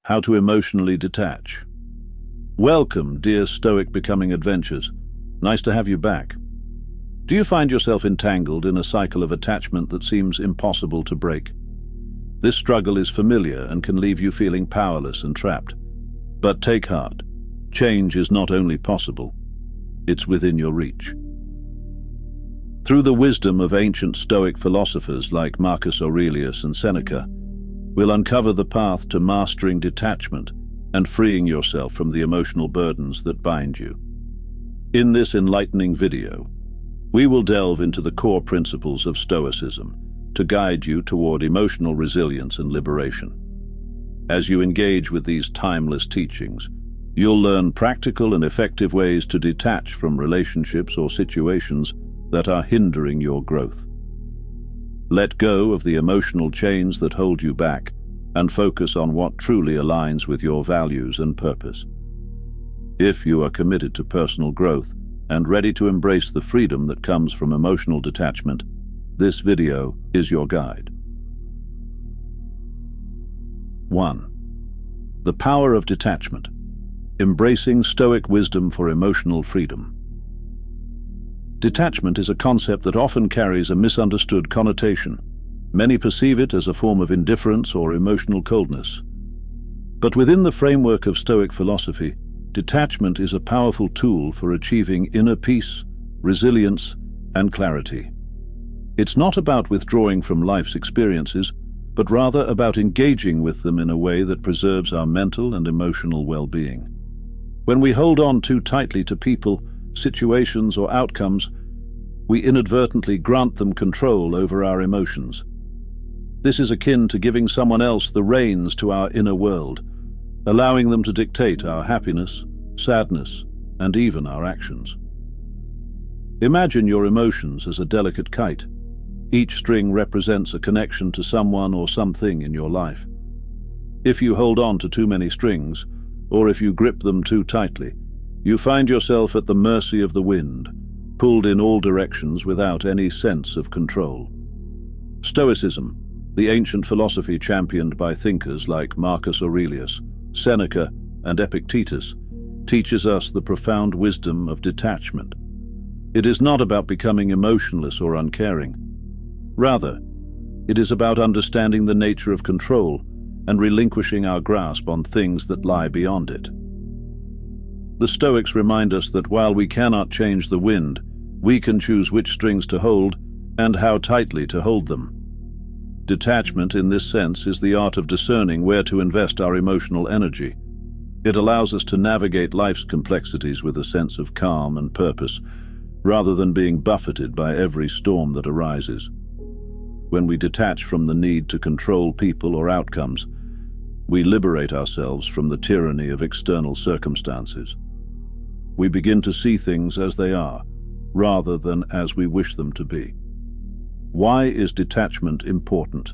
How to emotionally detach. Welcome, dear Stoic Becoming Adventures. Nice to have you back. Do you find yourself entangled in a cycle of attachment that seems impossible to break? This struggle is familiar and can leave you feeling powerless and trapped. But take heart. Change is not only possible, it's within your reach. Through the wisdom of ancient Stoic philosophers like Marcus Aurelius and Seneca, we'll uncover the path to mastering detachment and freeing yourself from the emotional burdens that bind you. In this enlightening video, we will delve into the core principles of Stoicism to guide you toward emotional resilience and liberation. As you engage with these timeless teachings, you'll learn practical and effective ways to detach from relationships or situations that are hindering your growth. Let go of the emotional chains that hold you back and focus on what truly aligns with your values and purpose. If you are committed to personal growth and ready to embrace the freedom that comes from emotional detachment, this video is your guide. 1. The power of detachment. Embracing Stoic wisdom for emotional freedom. Detachment is a concept that often carries a misunderstood connotation. Many perceive it as a form of indifference or emotional coldness. But within the framework of Stoic philosophy, detachment is a powerful tool for achieving inner peace, resilience, and clarity. It's not about withdrawing from life's experiences, but rather about engaging with them in a way that preserves our mental and emotional well-being. When we hold on too tightly to people, situations, or outcomes, we inadvertently grant them control over our emotions. This is akin to giving someone else the reins to our inner world, allowing them to dictate our happiness, sadness, and even our actions. Imagine your emotions as a delicate kite. Each string represents a connection to someone or something in your life. If you hold on to too many strings, or if you grip them too tightly, you find yourself at the mercy of the wind, pulled in all directions without any sense of control. Stoicism, the ancient philosophy championed by thinkers like Marcus Aurelius, Seneca, and Epictetus, teaches us the profound wisdom of detachment. It is not about becoming emotionless or uncaring. Rather, it is about understanding the nature of control and relinquishing our grasp on things that lie beyond it. The Stoics remind us that while we cannot change the wind, we can choose which strings to hold and how tightly to hold them. Detachment, in this sense, is the art of discerning where to invest our emotional energy. It allows us to navigate life's complexities with a sense of calm and purpose, rather than being buffeted by every storm that arises. When we detach from the need to control people or outcomes, we liberate ourselves from the tyranny of external circumstances. We begin to see things as they are, rather than as we wish them to be. Why is detachment important?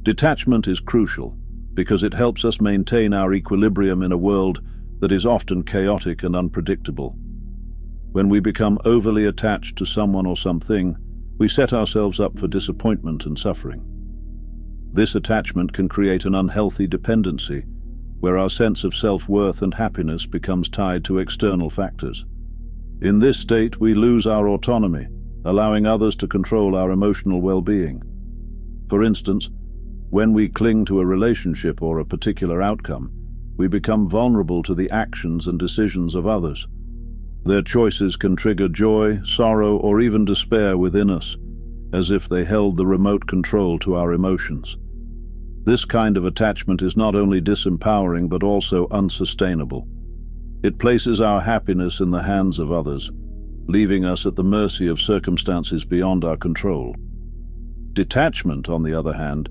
Detachment is crucial because it helps us maintain our equilibrium in a world that is often chaotic and unpredictable. When we become overly attached to someone or something, we set ourselves up for disappointment and suffering. This attachment can create an unhealthy dependency, where our sense of self-worth and happiness becomes tied to external factors. In this state, we lose our autonomy, allowing others to control our emotional well-being. For instance, when we cling to a relationship or a particular outcome, we become vulnerable to the actions and decisions of others. Their choices can trigger joy, sorrow, or even despair within us, as if they held the remote control to our emotions. This kind of attachment is not only disempowering but also unsustainable. It places our happiness in the hands of others, leaving us at the mercy of circumstances beyond our control. Detachment, on the other hand,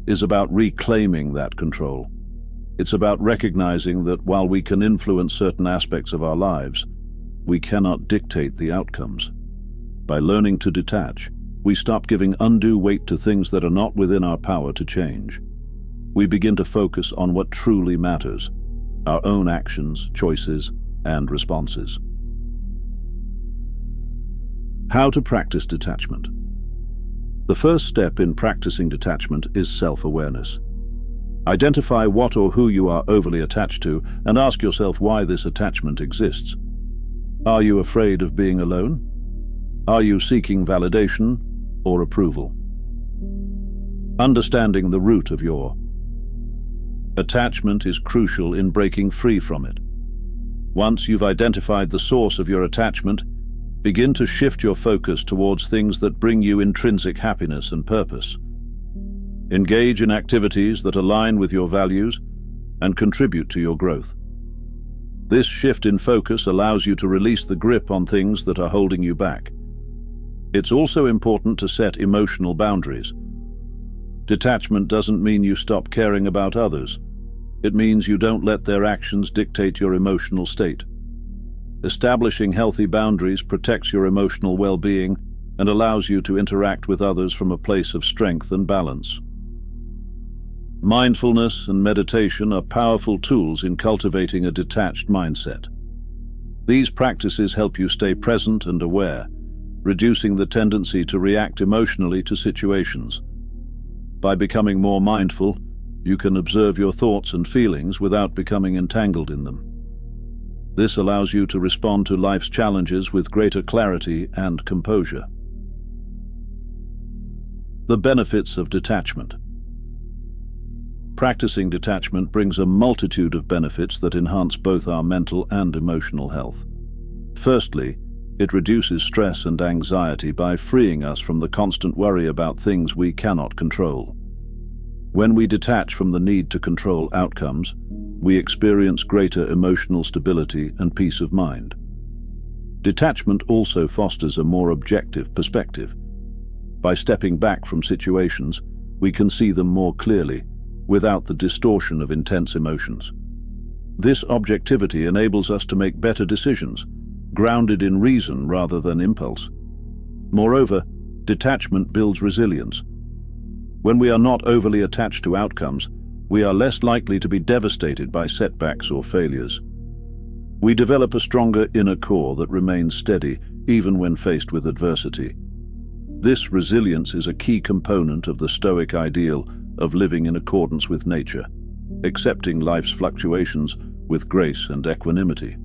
is about reclaiming that control. It's about recognizing that while we can influence certain aspects of our lives, we cannot dictate the outcomes. By learning to detach, we stop giving undue weight to things that are not within our power to change. We begin to focus on what truly matters: our own actions, choices, and responses. How to practice detachment. The first step in practicing detachment is self-awareness. Identify what or who you are overly attached to and ask yourself why this attachment exists. Are you afraid of being alone? Are you seeking validation or approval? Understanding the root of your attachment is crucial in breaking free from it. Once you've identified the source of your attachment, begin to shift your focus towards things that bring you intrinsic happiness and purpose. Engage in activities that align with your values and contribute to your growth. This shift in focus allows you to release the grip on things that are holding you back. It's also important to set emotional boundaries. Detachment doesn't mean you stop caring about others. It means you don't let their actions dictate your emotional state. Establishing healthy boundaries protects your emotional well-being and allows you to interact with others from a place of strength and balance. Mindfulness and meditation are powerful tools in cultivating a detached mindset. These practices help you stay present and aware, reducing the tendency to react emotionally to situations. By becoming more mindful, you can observe your thoughts and feelings without becoming entangled in them. This allows you to respond to life's challenges with greater clarity and composure. The benefits of detachment. Practicing detachment brings a multitude of benefits that enhance both our mental and emotional health. Firstly, it reduces stress and anxiety by freeing us from the constant worry about things we cannot control. When we detach from the need to control outcomes, we experience greater emotional stability and peace of mind. Detachment also fosters a more objective perspective. By stepping back from situations, we can see them more clearly, without the distortion of intense emotions. This objectivity enables us to make better decisions, grounded in reason rather than impulse. Moreover, detachment builds resilience. When we are not overly attached to outcomes, we are less likely to be devastated by setbacks or failures. We develop a stronger inner core that remains steady even when faced with adversity. This resilience is a key component of the Stoic ideal of living in accordance with nature, accepting life's fluctuations with grace and equanimity.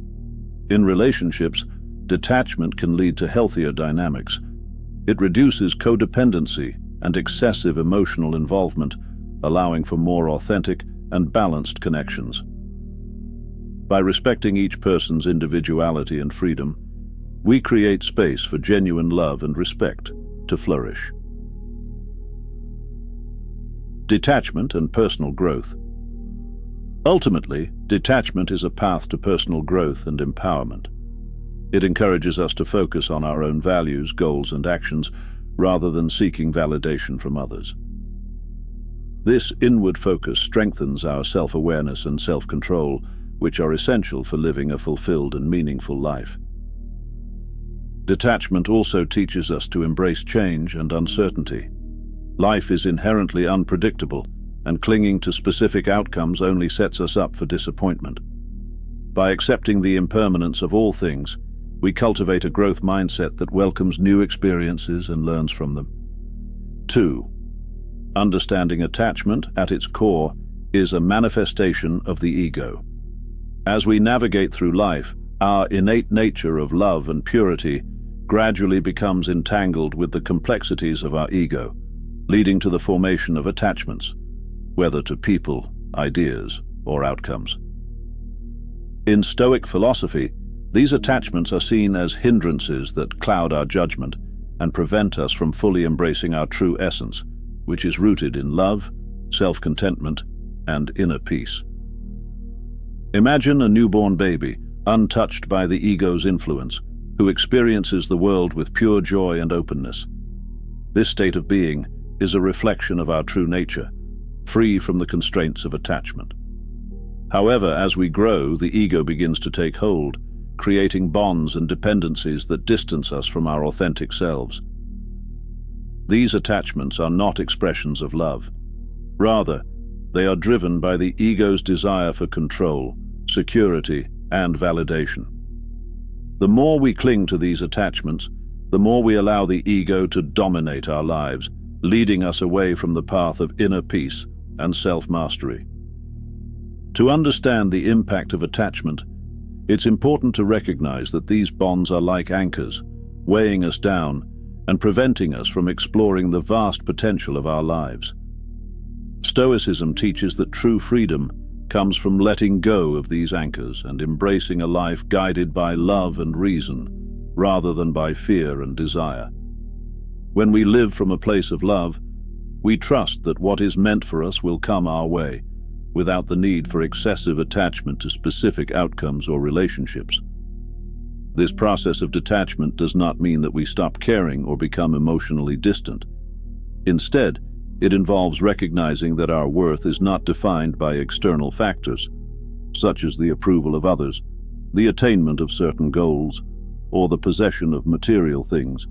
In relationships, detachment can lead to healthier dynamics. It reduces codependency and excessive emotional involvement, allowing for more authentic and balanced connections. By respecting each person's individuality and freedom, we create space for genuine love and respect to flourish. Detachment and personal growth. Ultimately, detachment is a path to personal growth and empowerment. It encourages us to focus on our own values, goals, and actions, rather than seeking validation from others. This inward focus strengthens our self-awareness and self-control, which are essential for living a fulfilled and meaningful life. Detachment also teaches us to embrace change and uncertainty. Life is inherently unpredictable, and clinging to specific outcomes only sets us up for disappointment. By accepting the impermanence of all things, we cultivate a growth mindset that welcomes new experiences and learns from them. 2. Understanding attachment, at its core, is a manifestation of the ego. As we navigate through life, our innate nature of love and purity gradually becomes entangled with the complexities of our ego, leading to the formation of attachments, whether to people, ideas, or outcomes. In Stoic philosophy, these attachments are seen as hindrances that cloud our judgment and prevent us from fully embracing our true essence, which is rooted in love, self-contentment, and inner peace. Imagine a newborn baby, untouched by the ego's influence, who experiences the world with pure joy and openness. This state of being is a reflection of our true nature, free from the constraints of attachment. However, as we grow, the ego begins to take hold, creating bonds and dependencies that distance us from our authentic selves. These attachments are not expressions of love. Rather, they are driven by the ego's desire for control, security, and validation. The more we cling to these attachments, the more we allow the ego to dominate our lives, leading us away from the path of inner peace and self-mastery. To understand the impact of attachment, it's important to recognize that these bonds are like anchors, weighing us down and preventing us from exploring the vast potential of our lives. Stoicism teaches that true freedom comes from letting go of these anchors and embracing a life guided by love and reason, rather than by fear and desire. When we live from a place of love, we trust that what is meant for us will come our way, without the need for excessive attachment to specific outcomes or relationships. This process of detachment does not mean that we stop caring or become emotionally distant. Instead, it involves recognizing that our worth is not defined by external factors, such as the approval of others, the attainment of certain goals, or the possession of material things,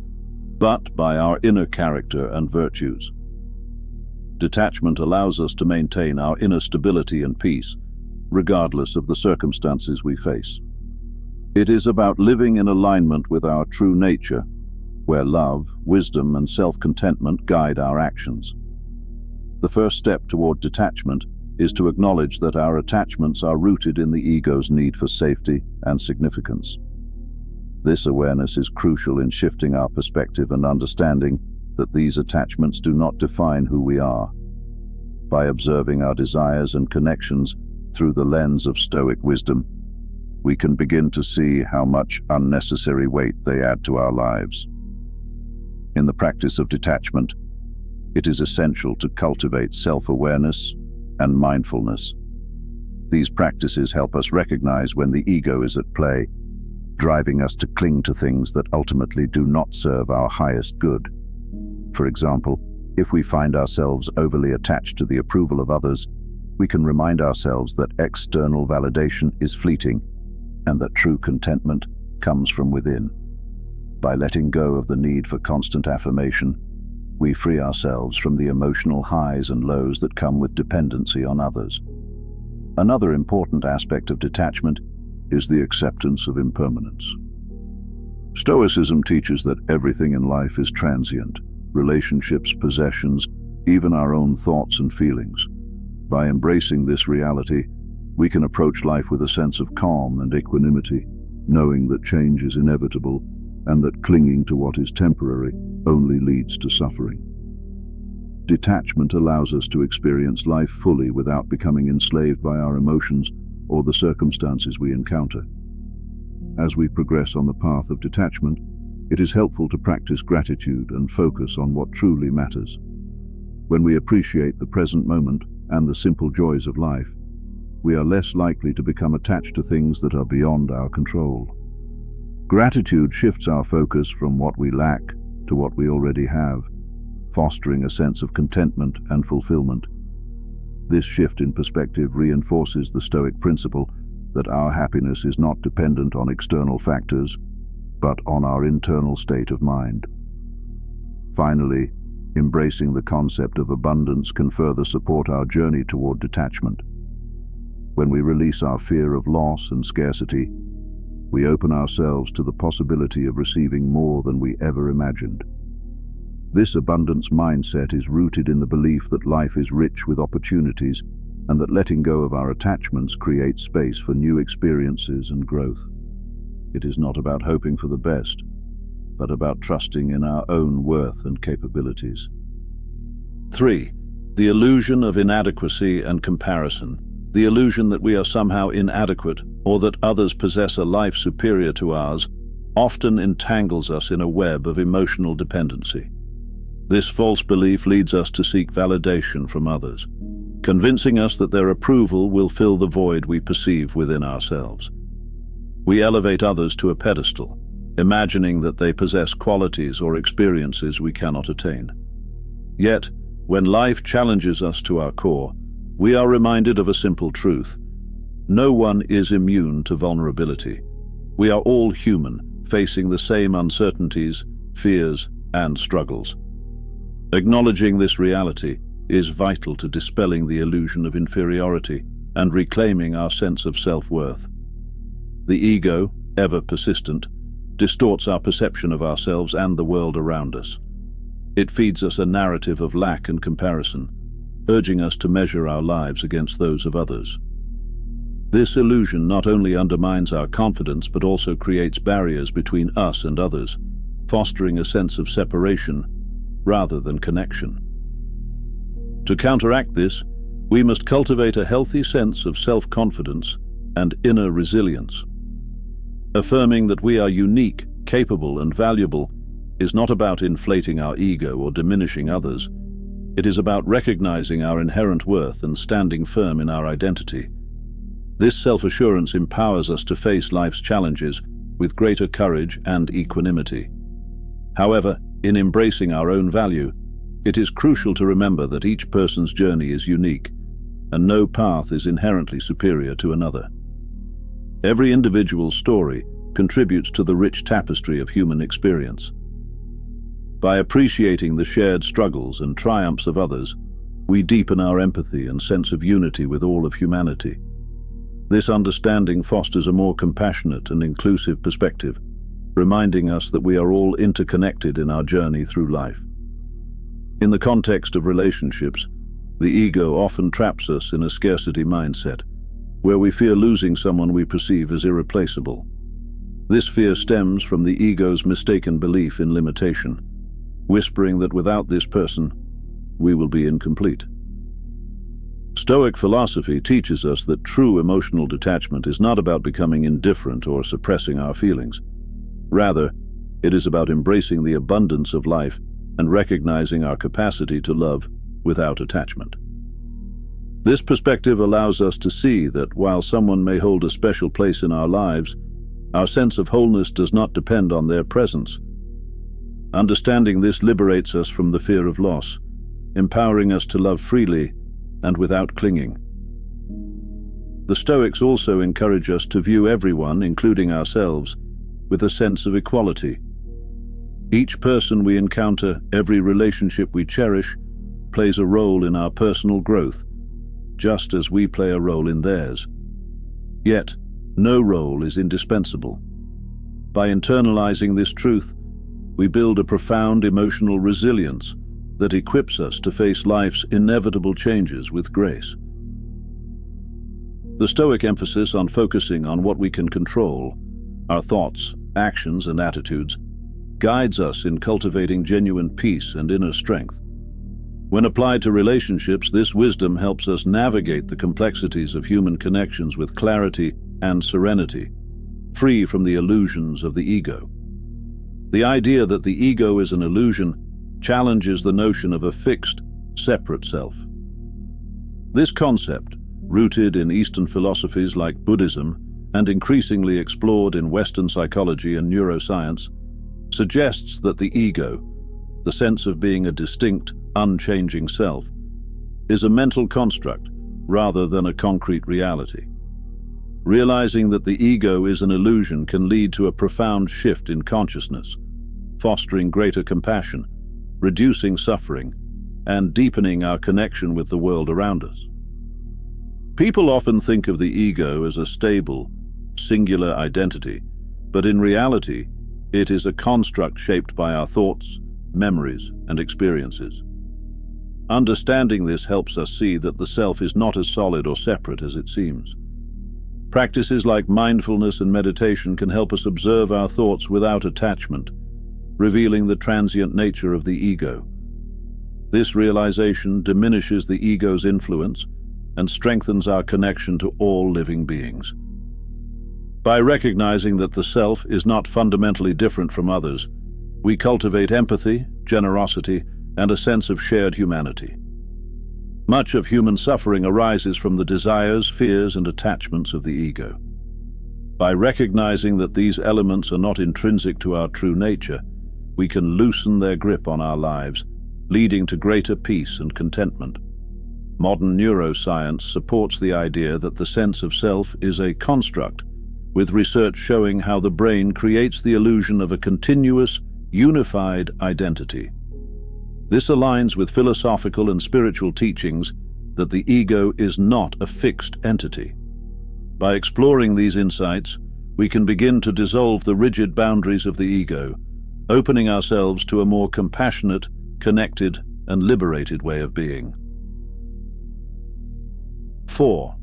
but by our inner character and virtues. Detachment allows us to maintain our inner stability and peace, regardless of the circumstances we face. It is about living in alignment with our true nature, where love, wisdom, and self-contentment guide our actions. The first step toward detachment is to acknowledge that our attachments are rooted in the ego's need for safety and significance. This awareness is crucial in shifting our perspective and understanding that these attachments do not define who we are. By observing our desires and connections through the lens of Stoic wisdom, we can begin to see how much unnecessary weight they add to our lives. In the practice of detachment, it is essential to cultivate self-awareness and mindfulness. These practices help us recognize when the ego is at play, driving us to cling to things that ultimately do not serve our highest good. For example, if we find ourselves overly attached to the approval of others, we can remind ourselves that external validation is fleeting and that true contentment comes from within. By letting go of the need for constant affirmation, we free ourselves from the emotional highs and lows that come with dependency on others. Another important aspect of detachment is the acceptance of impermanence. Stoicism teaches that everything in life is transient: relationships, possessions, even our own thoughts and feelings. By embracing this reality, we can approach life with a sense of calm and equanimity, knowing that change is inevitable and that clinging to what is temporary only leads to suffering. Detachment allows us to experience life fully without becoming enslaved by our emotions or the circumstances we encounter. As we progress on the path of detachment, it is helpful to practice gratitude and focus on what truly matters. When we appreciate the present moment and the simple joys of life, we are less likely to become attached to things that are beyond our control. Gratitude shifts our focus from what we lack to what we already have, fostering a sense of contentment and fulfillment. This shift in perspective reinforces the Stoic principle that our happiness is not dependent on external factors, but on our internal state of mind. Finally, embracing the concept of abundance can further support our journey toward detachment. When we release our fear of loss and scarcity, we open ourselves to the possibility of receiving more than we ever imagined. This abundance mindset is rooted in the belief that life is rich with opportunities and that letting go of our attachments creates space for new experiences and growth. It is not about hoping for the best, but about trusting in our own worth and capabilities. 3. The illusion of inadequacy and comparison. The illusion that we are somehow inadequate or that others possess a life superior to ours often entangles us in a web of emotional dependency. This false belief leads us to seek validation from others, convincing us that their approval will fill the void we perceive within ourselves. We elevate others to a pedestal, imagining that they possess qualities or experiences we cannot attain. Yet, when life challenges us to our core, we are reminded of a simple truth. No one is immune to vulnerability. We are all human, facing the same uncertainties, fears, and struggles. Acknowledging this reality is vital to dispelling the illusion of inferiority and reclaiming our sense of self-worth. The ego, ever persistent, distorts our perception of ourselves and the world around us. It feeds us a narrative of lack and comparison, urging us to measure our lives against those of others. This illusion not only undermines our confidence but also creates barriers between us and others, fostering a sense of separation rather than connection. To counteract this, we must cultivate a healthy sense of self-confidence and inner resilience. Affirming that we are unique, capable, and valuable is not about inflating our ego or diminishing others. It is about recognizing our inherent worth and standing firm in our identity. This self-assurance empowers us to face life's challenges with greater courage and equanimity. However, in embracing our own value, it is crucial to remember that each person's journey is unique, and no path is inherently superior to another. Every individual's story contributes to the rich tapestry of human experience. By appreciating the shared struggles and triumphs of others, we deepen our empathy and sense of unity with all of humanity. This understanding fosters a more compassionate and inclusive perspective, reminding us that we are all interconnected in our journey through life. In the context of relationships, the ego often traps us in a scarcity mindset, where we fear losing someone we perceive as irreplaceable. This fear stems from the ego's mistaken belief in limitation, whispering that without this person, we will be incomplete. Stoic philosophy teaches us that true emotional detachment is not about becoming indifferent or suppressing our feelings. Rather, it is about embracing the abundance of life and recognizing our capacity to love without attachment. This perspective allows us to see that while someone may hold a special place in our lives, our sense of wholeness does not depend on their presence. Understanding this liberates us from the fear of loss, empowering us to love freely and without clinging. The Stoics also encourage us to view everyone, including ourselves, with a sense of equality. Each person we encounter, every relationship we cherish, plays a role in our personal growth, just as we play a role in theirs. Yet, no role is indispensable. By internalizing this truth, we build a profound emotional resilience that equips us to face life's inevitable changes with grace. The Stoic emphasis on focusing on what we can control, our thoughts, actions, and attitudes, guides us in cultivating genuine peace and inner strength. When applied to relationships, this wisdom helps us navigate the complexities of human connections with clarity and serenity, free from the illusions of the ego. The idea that the ego is an illusion challenges the notion of a fixed, separate self. This concept, rooted in Eastern philosophies like Buddhism and increasingly explored in Western psychology and neuroscience, suggests that the ego, the sense of being a distinct, unchanging self, is a mental construct rather than a concrete reality. Realizing that the ego is an illusion can lead to a profound shift in consciousness, fostering greater compassion, reducing suffering, and deepening our connection with the world around us. People often think of the ego as a stable, singular identity, but in reality, it is a construct shaped by our thoughts, memories, and experiences. Understanding this helps us see that the self is not as solid or separate as it seems. Practices like mindfulness and meditation can help us observe our thoughts without attachment, revealing the transient nature of the ego. This realization diminishes the ego's influence and strengthens our connection to all living beings. By recognizing that the self is not fundamentally different from others, we cultivate empathy, generosity, and a sense of shared humanity. Much of human suffering arises from the desires, fears, and attachments of the ego. By recognizing that these elements are not intrinsic to our true nature, we can loosen their grip on our lives, leading to greater peace and contentment. Modern neuroscience supports the idea that the sense of self is a construct, with research showing how the brain creates the illusion of a continuous, unified identity. This aligns with philosophical and spiritual teachings that the ego is not a fixed entity. By exploring these insights, we can begin to dissolve the rigid boundaries of the ego, opening ourselves to a more compassionate, connected, and liberated way of being. 4.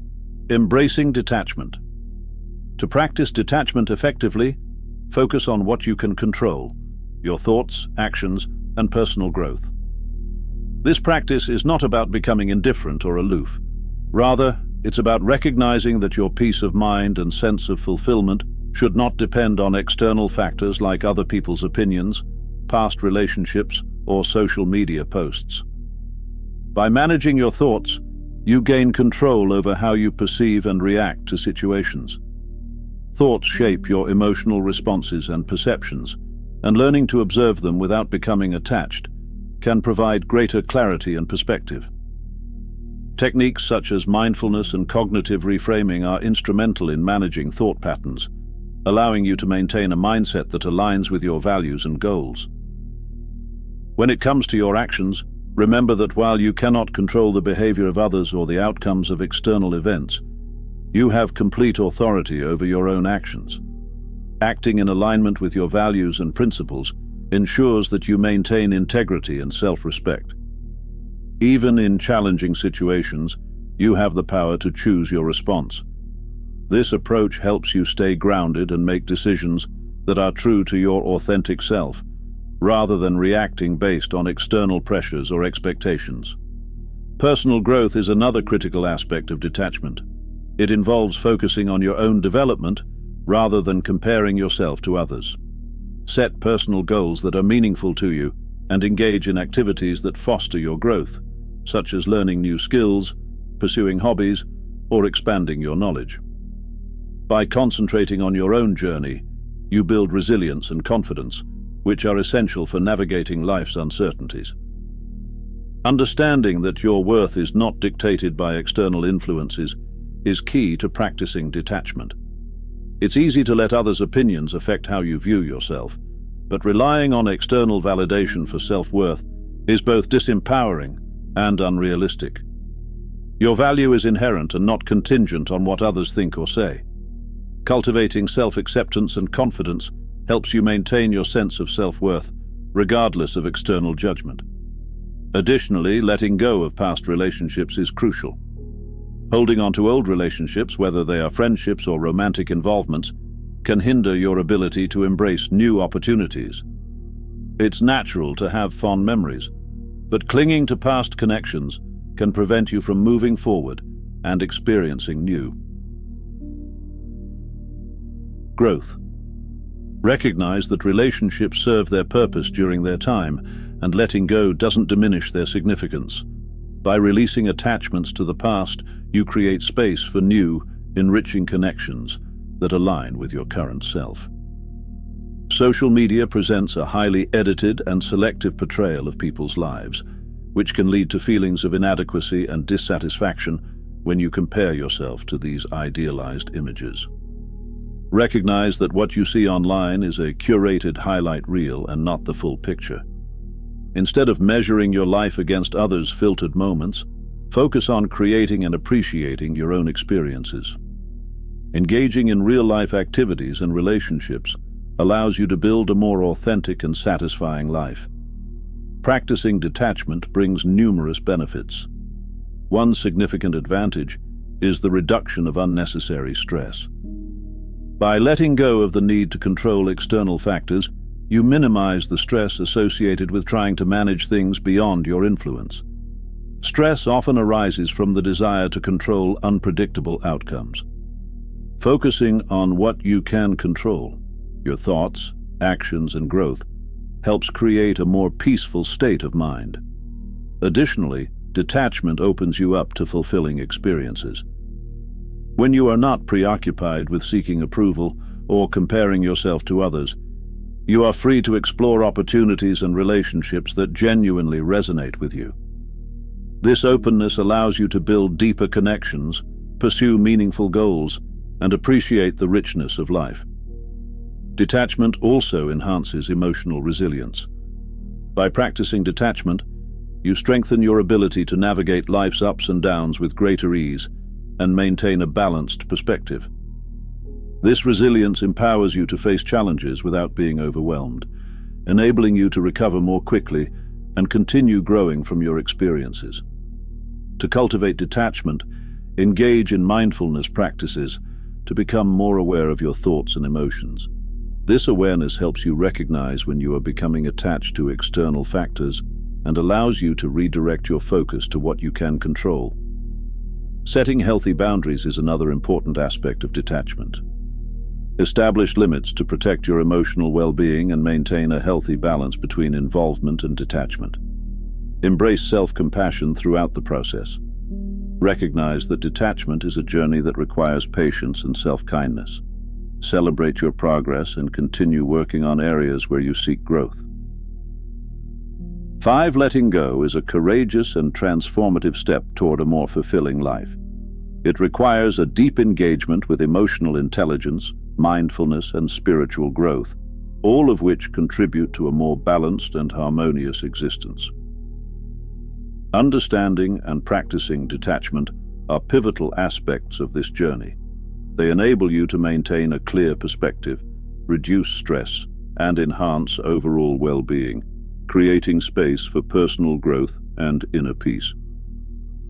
Embracing detachment. To practice detachment effectively, focus on what you can control: your thoughts, actions, and personal growth. This practice is not about becoming indifferent or aloof. Rather, it's about recognizing that your peace of mind and sense of fulfillment should not depend on external factors like other people's opinions, past relationships, or social media posts. By managing your thoughts, you gain control over how you perceive and react to situations. Thoughts shape your emotional responses and perceptions, and learning to observe them without becoming attached can provide greater clarity and perspective. Techniques such as mindfulness and cognitive reframing are instrumental in managing thought patterns, allowing you to maintain a mindset that aligns with your values and goals. When it comes to your actions, remember that while you cannot control the behavior of others or the outcomes of external events, you have complete authority over your own actions. Acting in alignment with your values and principles ensures that you maintain integrity and self-respect. Even in challenging situations, you have the power to choose your response. This approach helps you stay grounded and make decisions that are true to your authentic self, rather than reacting based on external pressures or expectations. Personal growth is another critical aspect of detachment. It involves focusing on your own development rather than comparing yourself to others. Set personal goals that are meaningful to you and engage in activities that foster your growth, such as learning new skills, pursuing hobbies, or expanding your knowledge. By concentrating on your own journey, you build resilience and confidence, which are essential for navigating life's uncertainties. Understanding that your worth is not dictated by external influences is key to practicing detachment. It's easy to let others' opinions affect how you view yourself, but relying on external validation for self-worth is both disempowering and unrealistic. Your value is inherent and not contingent on what others think or say. Cultivating self-acceptance and confidence helps you maintain your sense of self-worth, regardless of external judgment. Additionally, letting go of past relationships is crucial. Holding on to old relationships, whether they are friendships or romantic involvements, can hinder your ability to embrace new opportunities. It's natural to have fond memories, but clinging to past connections can prevent you from moving forward and experiencing new. Growth. Recognize that relationships serve their purpose during their time, and letting go doesn't diminish their significance. By releasing attachments to the past, you create space for new, enriching connections that align with your current self. Social media presents a highly edited and selective portrayal of people's lives, which can lead to feelings of inadequacy and dissatisfaction when you compare yourself to these idealized images. Recognize that what you see online is a curated highlight reel and not the full picture. Instead of measuring your life against others' filtered moments, focus on creating and appreciating your own experiences. Engaging in real-life activities and relationships allows you to build a more authentic and satisfying life. Practicing detachment brings numerous benefits. One significant advantage is the reduction of unnecessary stress. By letting go of the need to control external factors, you minimize the stress associated with trying to manage things beyond your influence. Stress often arises from the desire to control unpredictable outcomes. Focusing on what you can control, your thoughts, actions, and growth, helps create a more peaceful state of mind. Additionally, detachment opens you up to fulfilling experiences. When you are not preoccupied with seeking approval or comparing yourself to others, you are free to explore opportunities and relationships that genuinely resonate with you. This openness allows you to build deeper connections, pursue meaningful goals, and appreciate the richness of life. Detachment also enhances emotional resilience. By practicing detachment, you strengthen your ability to navigate life's ups and downs with greater ease and maintain a balanced perspective. This resilience empowers you to face challenges without being overwhelmed, enabling you to recover more quickly and continue growing from your experiences. To cultivate detachment, Engage in mindfulness practices to become more aware of your thoughts and emotions. This awareness helps you recognize when you are becoming attached to external factors and allows you to redirect your focus to what you can control. Setting healthy boundaries is another important aspect of detachment. Establish limits to protect your emotional well-being and maintain a healthy balance between involvement and detachment. Embrace self-compassion throughout the process. Recognize that detachment is a journey that requires patience and self-kindness. Celebrate your progress and continue working on areas where you seek growth. 5. Letting go is a courageous and transformative step toward a more fulfilling life. It requires a deep engagement with emotional intelligence, mindfulness, and spiritual growth, all of which contribute to a more balanced and harmonious existence. Understanding and practicing detachment are pivotal aspects of this journey. They enable you to maintain a clear perspective, reduce stress, and enhance overall well-being, creating space for personal growth and inner peace.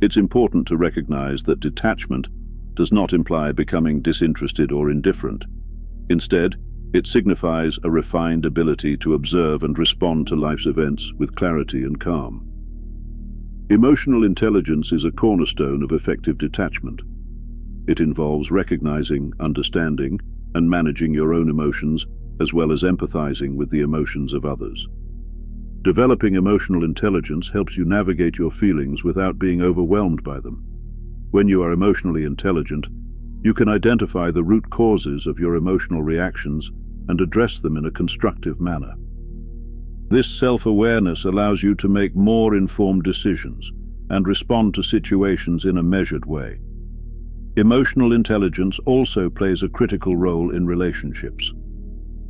It's important to recognize that detachment does not imply becoming disinterested or indifferent. Instead, it signifies a refined ability to observe and respond to life's events with clarity and calm. Emotional intelligence is a cornerstone of effective detachment. It involves recognizing, understanding, and managing your own emotions, as well as empathizing with the emotions of others. Developing emotional intelligence helps you navigate your feelings without being overwhelmed by them. When you are emotionally intelligent, you can identify the root causes of your emotional reactions and address them in a constructive manner. This self-awareness allows you to make more informed decisions and respond to situations in a measured way. Emotional intelligence also plays a critical role in relationships.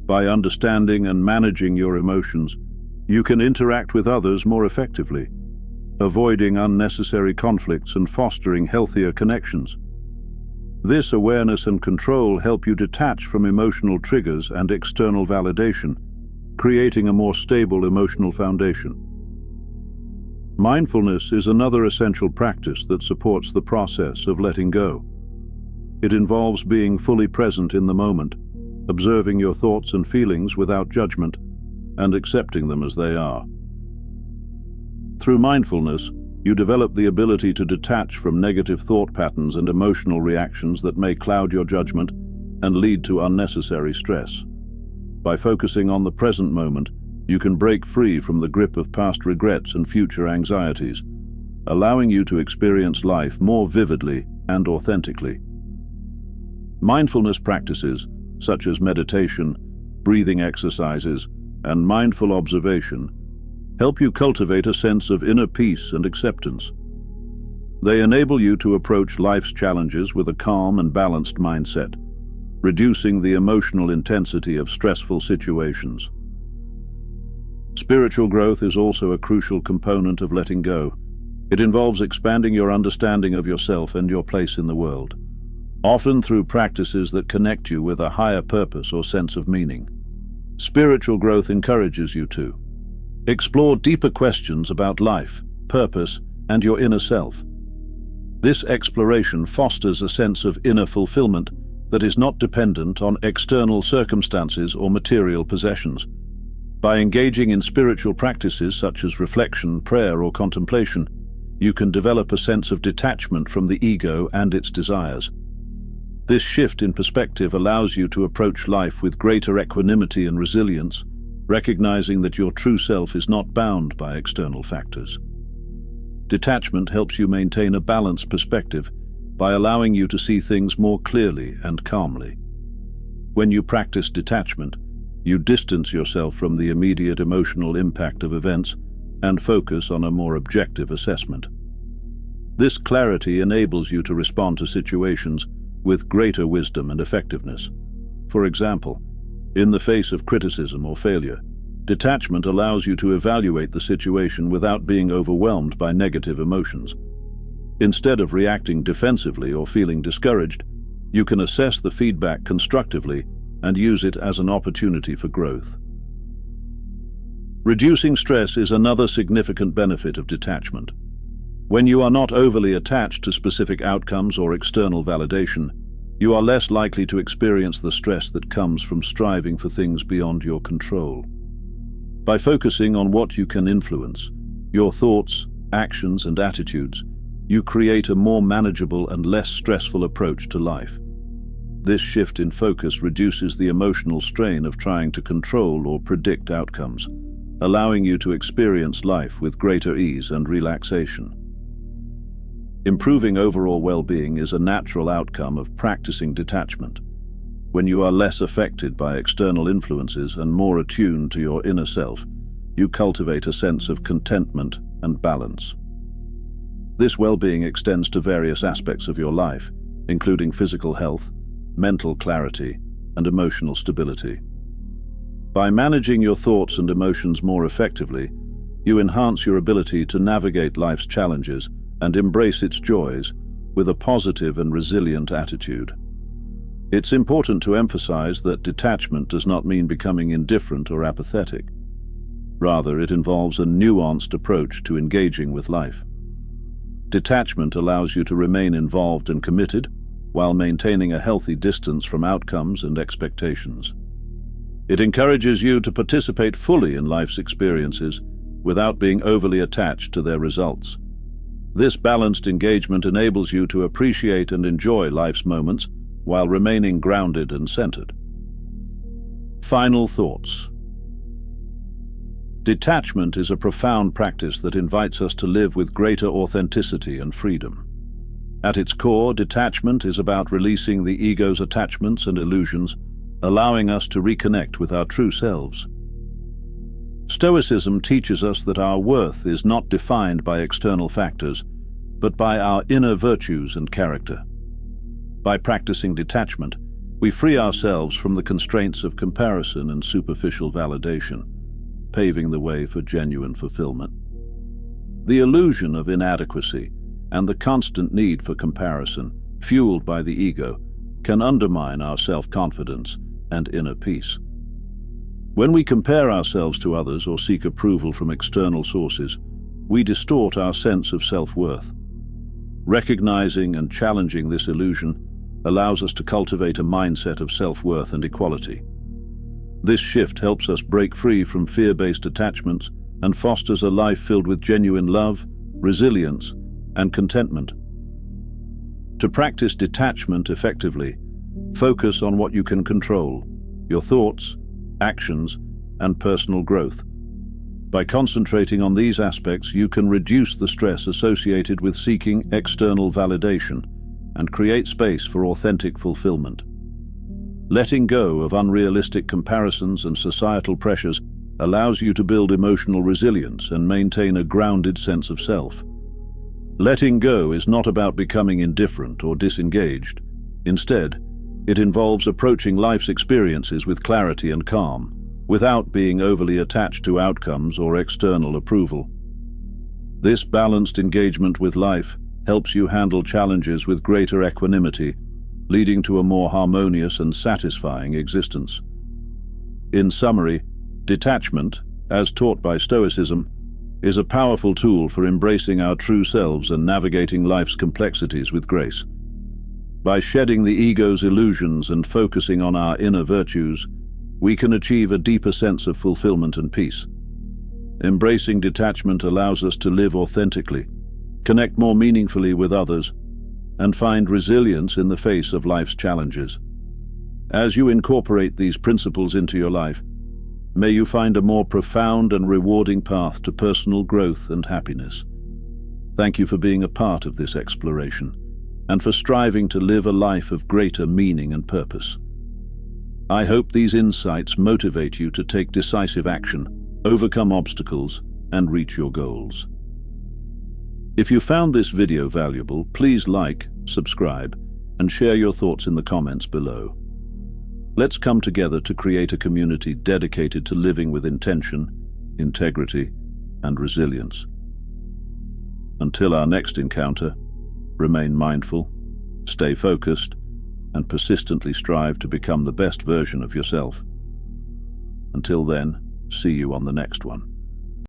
By understanding and managing your emotions, you can interact with others more effectively, avoiding unnecessary conflicts and fostering healthier connections. This awareness and control help you detach from emotional triggers and external validation, creating a more stable emotional foundation. Mindfulness is another essential practice that supports the process of letting go. It involves being fully present in the moment, observing your thoughts and feelings without judgment, and accepting them as they are. Through mindfulness, you develop the ability to detach from negative thought patterns and emotional reactions that may cloud your judgment and lead to unnecessary stress. By focusing on the present moment, you can break free from the grip of past regrets and future anxieties, allowing you to experience life more vividly and authentically. Mindfulness practices, such as meditation, breathing exercises, and mindful observation, help you cultivate a sense of inner peace and acceptance. They enable you to approach life's challenges with a calm and balanced mindset, reducing the emotional intensity of stressful situations. Spiritual growth is also a crucial component of letting go. It involves expanding your understanding of yourself and your place in the world, often through practices that connect you with a higher purpose or sense of meaning. Spiritual growth encourages you to explore deeper questions about life, purpose, and your inner self. This exploration fosters a sense of inner fulfillment that is not dependent on external circumstances or material possessions. By engaging in spiritual practices such as reflection, prayer, or contemplation, you can develop a sense of detachment from the ego and its desires. This shift in perspective allows you to approach life with greater equanimity and resilience, recognizing that your true self is not bound by external factors. Detachment helps you maintain a balanced perspective by allowing you to see things more clearly and calmly. When you practice detachment, you distance yourself from the immediate emotional impact of events and focus on a more objective assessment. This clarity enables you to respond to situations with greater wisdom and effectiveness. For example, in the face of criticism or failure, detachment allows you to evaluate the situation without being overwhelmed by negative emotions. Instead of reacting defensively or feeling discouraged, you can assess the feedback constructively and use it as an opportunity for growth. Reducing stress is another significant benefit of detachment. When you are not overly attached to specific outcomes or external validation, you are less likely to experience the stress that comes from striving for things beyond your control. By focusing on what you can influence, your thoughts, actions, and attitudes, you create a more manageable and less stressful approach to life. This shift in focus reduces the emotional strain of trying to control or predict outcomes, allowing you to experience life with greater ease and relaxation. Improving overall well-being is a natural outcome of practicing detachment. When you are less affected by external influences and more attuned to your inner self, you cultivate a sense of contentment and balance. This well-being extends to various aspects of your life, including physical health, mental clarity, and emotional stability. By managing your thoughts and emotions more effectively, you enhance your ability to navigate life's challenges and embrace its joys with a positive and resilient attitude. It's important to emphasize that detachment does not mean becoming indifferent or apathetic. Rather, it involves a nuanced approach to engaging with life. Detachment allows you to remain involved and committed while maintaining a healthy distance from outcomes and expectations. It encourages you to participate fully in life's experiences without being overly attached to their results. This balanced engagement enables you to appreciate and enjoy life's moments while remaining grounded and centered. Final thoughts. Detachment is a profound practice that invites us to live with greater authenticity and freedom. At its core, detachment is about releasing the ego's attachments and illusions, allowing us to reconnect with our true selves. Stoicism teaches us that our worth is not defined by external factors, but by our inner virtues and character. By practicing detachment, we free ourselves from the constraints of comparison and superficial validation, paving the way for genuine fulfillment. The illusion of inadequacy and the constant need for comparison, fueled by the ego, can undermine our self-confidence and inner peace. When we compare ourselves to others or seek approval from external sources, we distort our sense of self-worth. Recognizing and challenging this illusion allows us to cultivate a mindset of self-worth and equality. This shift helps us break free from fear-based attachments and fosters a life filled with genuine love, resilience, and contentment. To practice detachment effectively, focus on what you can control: your thoughts, actions, and personal growth. By concentrating on these aspects, you can reduce the stress associated with seeking external validation and create space for authentic fulfillment. Letting go of unrealistic comparisons and societal pressures allows you to build emotional resilience and maintain a grounded sense of self. Letting go is not about becoming indifferent or disengaged. Instead, it involves approaching life's experiences with clarity and calm, without being overly attached to outcomes or external approval. This balanced engagement with life helps you handle challenges with greater equanimity, leading to a more harmonious and satisfying existence. In summary, detachment, as taught by Stoicism, is a powerful tool for embracing our true selves and navigating life's complexities with grace. By shedding the ego's illusions and focusing on our inner virtues, we can achieve a deeper sense of fulfillment and peace. Embracing detachment allows us to live authentically, connect more meaningfully with others, and find resilience in the face of life's challenges. As you incorporate these principles into your life, may you find a more profound and rewarding path to personal growth and happiness. Thank you for being a part of this exploration, and for striving to live a life of greater meaning and purpose. I hope these insights motivate you to take decisive action, overcome obstacles, and reach your goals. If you found this video valuable, please like, subscribe, and share your thoughts in the comments below. Let's come together to create a community dedicated to living with intention, integrity, and resilience. Until our next encounter, remain mindful, stay focused, and persistently strive to become the best version of yourself. Until then, see you on the next one.